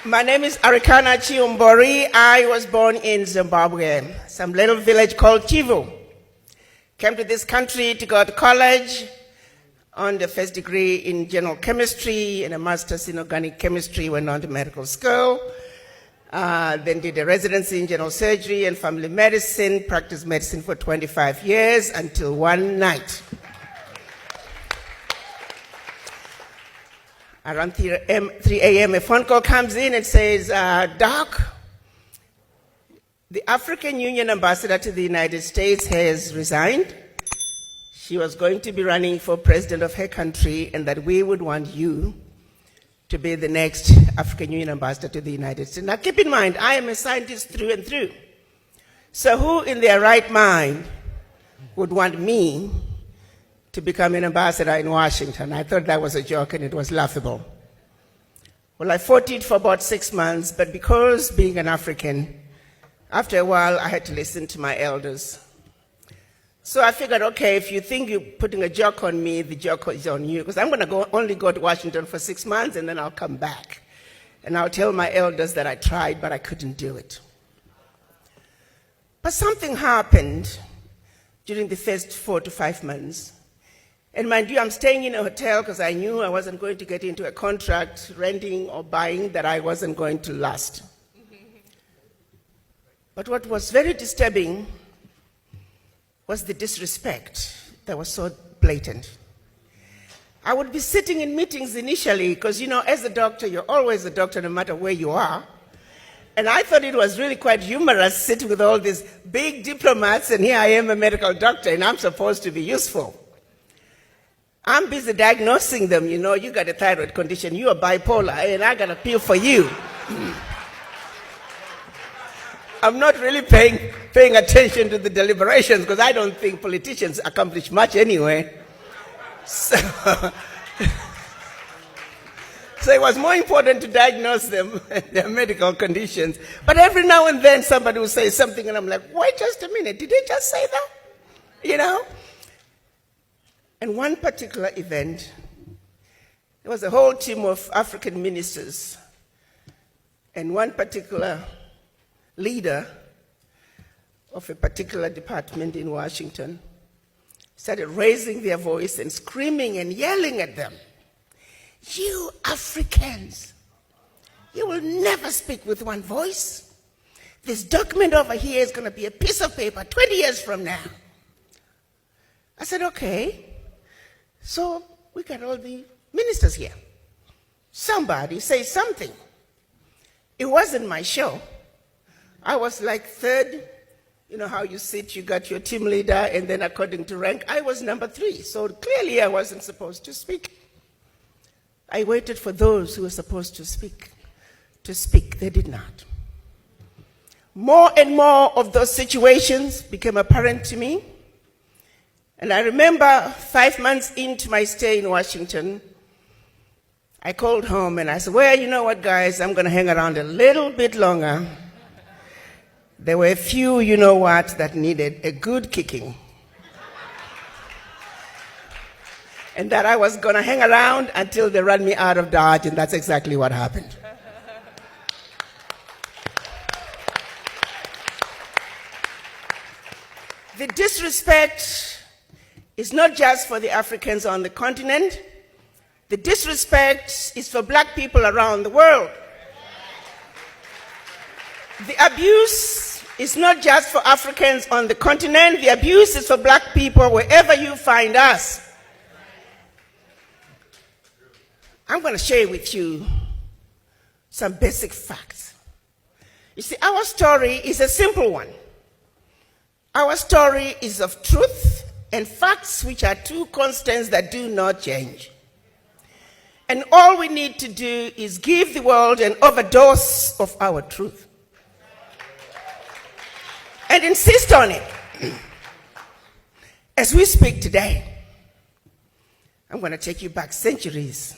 My name is Arikana Chiumbori. I was born in Zimbabwe, some little village called Kivu. Came to this country to go to college on the first degree in general chemistry and a master's in organic chemistry, went on to medical school. Then did a residency in general surgery and family medicine, practiced medicine for 25 years until one night. Around 3 a.m., a phone call comes in and says, Doc, the African Union ambassador to the United States has resigned. She was going to be running for president of her country, and that we would want you to be the next African Union ambassador to the United States. Now keep in mind, I am a scientist through and through. So who in their right mind would want me to become an ambassador in Washington? I thought that was a joke and it was laughable. Well, I fought it for about 6 months, but because being an African, after a while I had to listen to my elders. So I figured, okay, if you think you're putting a joke on me, the joke is on you, because I'm going to only go to Washington for 6 months and then I'll come back. And I'll tell my elders that I tried, but I couldn't do it. But something happened during the first 4 to 5 months. And mind you, I'm staying in a hotel because I knew I wasn't going to get into a contract, renting or buying, that I wasn't going to last. But what was very disturbing was the disrespect that was so blatant. I would be sitting in meetings initially, because as a doctor, you're always a doctor no matter where you are. And I thought it was really quite humorous sitting with all these big diplomats, and here I am, a medical doctor, and I'm supposed to be useful. I'm busy diagnosing them, you got a thyroid condition, you are bipolar, and I got a pill for you. I'm not really paying attention to the deliberations, because I don't think politicians accomplish much anyway. So it was more important to diagnose them and their medical conditions. But every now and then somebody will say something and I'm like, wait just a minute, did they just say that? And one particular event, there was a whole team of African ministers, and one particular leader of a particular department in Washington started raising their voice and screaming and yelling at them. You Africans, you will never speak with one voice. This document over here is going to be a piece of paper 20 years from now. I said, okay. So we got all the ministers here. Somebody say something. It wasn't my show. I was like third. You know how you sit, you got your team leader, and then according to rank, I was number 3. So clearly I wasn't supposed to speak. I waited for those who were supposed to speak. They did not. More and more of those situations became apparent to me. And I remember 5 months into my stay in Washington, I called home and I said, well, you know what, guys, I'm going to hang around a little bit longer. There were a few, that needed a good kicking. And that I was going to hang around until they ran me out of Dodge, and that's exactly what happened. The disrespect is not just for the Africans on the continent. The disrespect is for black people around the world. The abuse is not just for Africans on the continent. The abuse is for black people wherever you find us. I'm going to share with you some basic facts. You see, our story is a simple one. Our story is of truth and facts, which are two constants that do not change. And all we need to do is give the world an overdose of our truth and insist on it. As we speak today, I'm going to take you back centuries,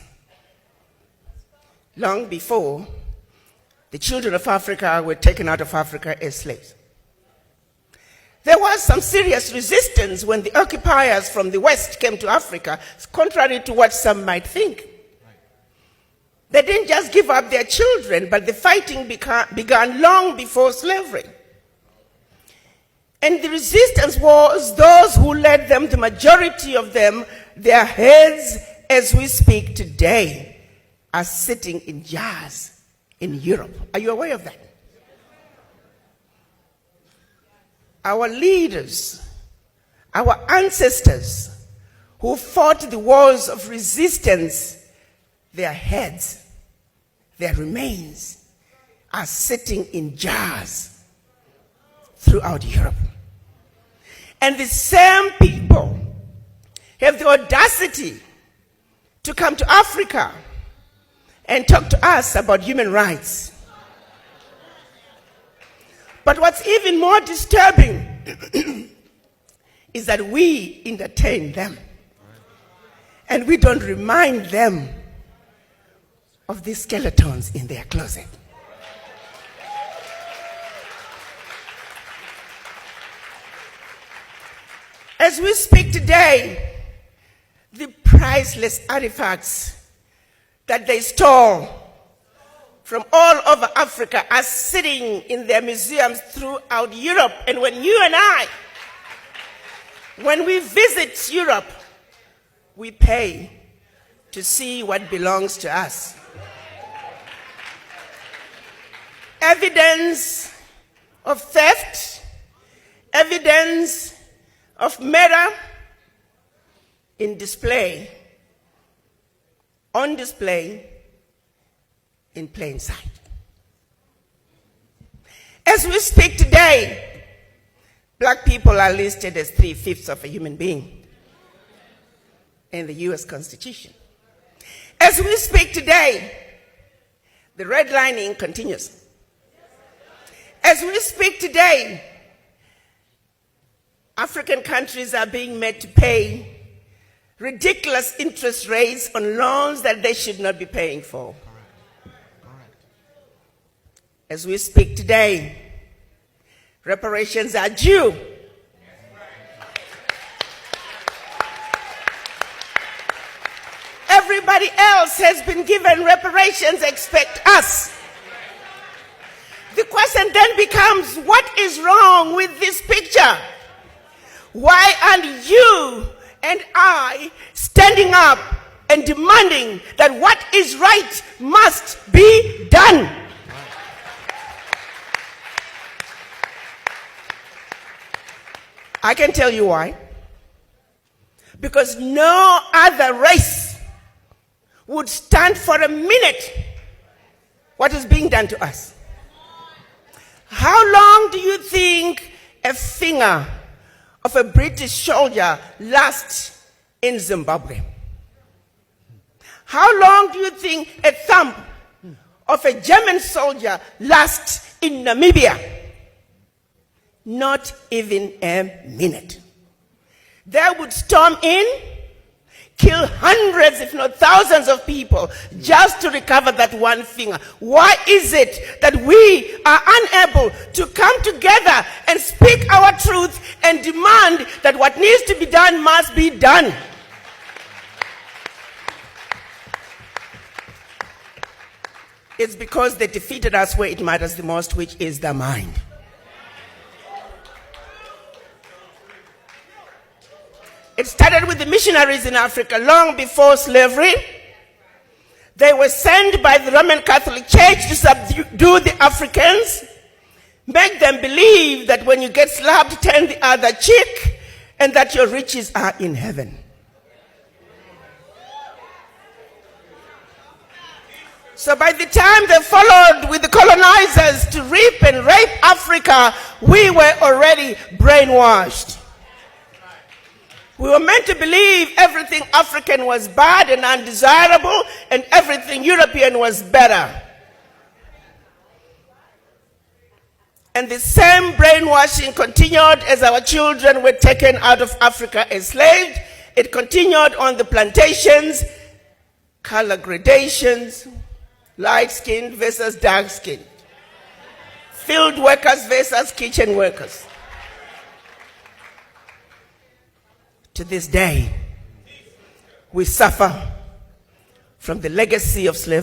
long before the children of Africa were taken out of Africa as slaves. There was some serious resistance when the occupiers from the West came to Africa, contrary to what some might think. They didn't just give up their children, but the fighting began long before slavery. And the resistance was those who led them, the majority of them, their heads, as we speak today, are sitting in jars in Europe. Are you aware of that? Our leaders, our ancestors who fought the wars of resistance, their heads, their remains are sitting in jars throughout Europe. And the same people have the audacity to come to Africa and talk to us about human rights. But what's even more disturbing is that we entertain them. And we don't remind them of these skeletons in their closet. As we speak today, the priceless artifacts that they stole from all over Africa are sitting in their museums throughout Europe. And when you and I, when we visit Europe, we pay to see what belongs to us. Evidence of theft, evidence of murder on display in plain sight. As we speak today, black people are listed as 3/5 of a human being in the US Constitution. As we speak today, the redlining continues. As we speak today, African countries are being made to pay ridiculous interest rates on loans that they should not be paying for. As we speak today, reparations are due. Everybody else has been given reparations except us. The question then becomes, what is wrong with this picture? Why aren't you and I standing up and demanding that what is right must be done? I can tell you why. Because no other race would stand for a minute what is being done to us. How long do you think a finger of a British soldier lasts in Zimbabwe? How long do you think a thumb of a German soldier lasts in Namibia? Not even a minute. They would storm in, kill hundreds, if not thousands of people just to recover that one finger. Why is it that we are unable to come together and speak our truth and demand that what needs to be done must be done? It's because they defeated us where it matters the most, which is the mind. It started with the missionaries in Africa long before slavery. They were sent by the Roman Catholic Church to subdue the Africans, make them believe that when you get slapped, turn the other cheek, and that your riches are in heaven. So by the time they followed with the colonizers to reap and rape Africa, we were already brainwashed. We were meant to believe everything African was bad and undesirable, and everything European was better. And the same brainwashing continued as our children were taken out of Africa enslaved. It continued on the plantations, color gradations, light-skinned versus dark-skinned, field workers versus kitchen workers. To this day, we suffer from the legacy of slavery.